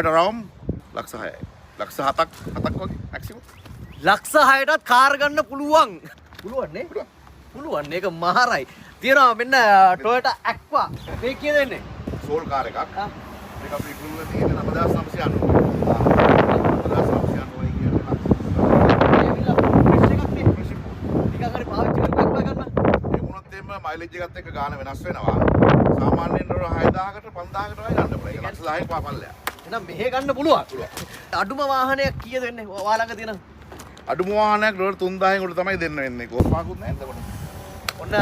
රවුම් ලක්ෂ 6යි. ලක්ෂ 7ක් වගේ මැක්සිමම්. ලක්ෂ 6ටත් කාර් ගන්න පුළුවන්. පුළුවන් නේ? පුළුවන්. මේක මහරයි. තියෙනවා මෙන්න Toyota Aqua. මේ කීයද දෙන්නේ? සෝල් කාර් එකක්. මේක අපි ඉක්ුණුල තියෙන 9990. 9990 කියන්නේ මයිලේජ් එකත් එක්ක ගාන වෙනස් වෙනවා. සාමාන්‍යයෙන් ඩොලර් 6000කට 5000කට වගේ ගන්න පුළුවන්. ඒක ලක්ෂ 10ක් පාපල්ලයක්. එහෙනම් මෙහෙ ගන්න පුළුවන්. අඩුම වාහනයක් කීයද වෙන්නේ? ඔයා ළඟ තියෙන අඩුම වාහනයක් ඩොලර් 3000න් උඩ තමයි දෙන්න වෙන්නේ. කොස්පාකුත් නැහැ එතකොට. ඔන්න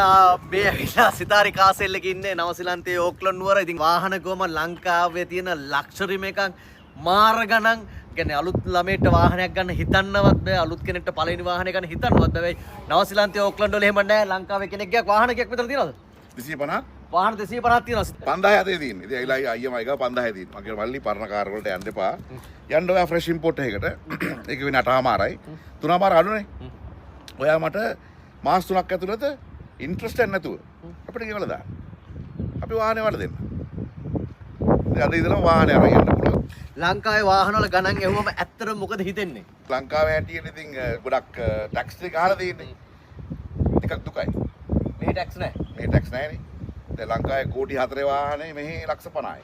මේ ඇවිල්ලා සිතාරි කාසෙල් එකේ ඉන්නේ නවසීලන්තයේ ඕක්ලන්ඩ් නුවර. ඉතින් වාහන ගොම ලංකාවේ තියෙන ලක්ෂරිම එකක් මාර ගණන්. කියන්නේ අලුත් ළමයට වාහනයක් ගන්න හිතන්නවත් බෑ. අලුත් කෙනෙක්ට පළවෙනි වාහනය ගන්න හිතන්නවත් බෑ. නවසීලන්තයේ ඕක්ලන්ඩ් වල එහෙම නැහැ. ලංකාවේ කෙනෙක් ගියා වාහන කීයක් විතර තියෙනවද? 250ක්. වාහන 250ක් තියෙනවා. 5000 යතේ තියෙන්නේ. ඉතින් ඇවිල්ලා අයියමයි ගාව 5000 තියෙනවා. මගේ මල්ලි පරණ කාර් වලට යන්න එපා. යන්න ඔයා ෆ්‍රෙෂ් ඉම්පෝට් එකකට. ඒක වෙන්නේ 8මාරයි. 3මාර අඩුනේ. ඔයා මට මාස 3ක් ඇතුළත ඉන්ට්‍රස්ට් එක නැතුව අපිට ගෙවලා දාන්න. අපි වාහනේ වල දෙන්න. ඉතින් අද ඉඳලා වාහනේ අරන් යන්න පුළුවන්. ලංකාවේ වාහන වල ගණන් ඇහුවම ඇත්තටම මොකද හිතෙන්නේ? ලංකාවේ හැටියට ඉතින් ගොඩක් ටැක්ස් ටික අහලා තියෙන්නේ. ටිකක් දුකයි. මේ ටැක්ස් නැහැ. මේ ටැක්ස් නැහැනේ. දැන් ලංකාවේ කෝටි 4 වාහනේ මෙහි ලක්ෂ 50යි.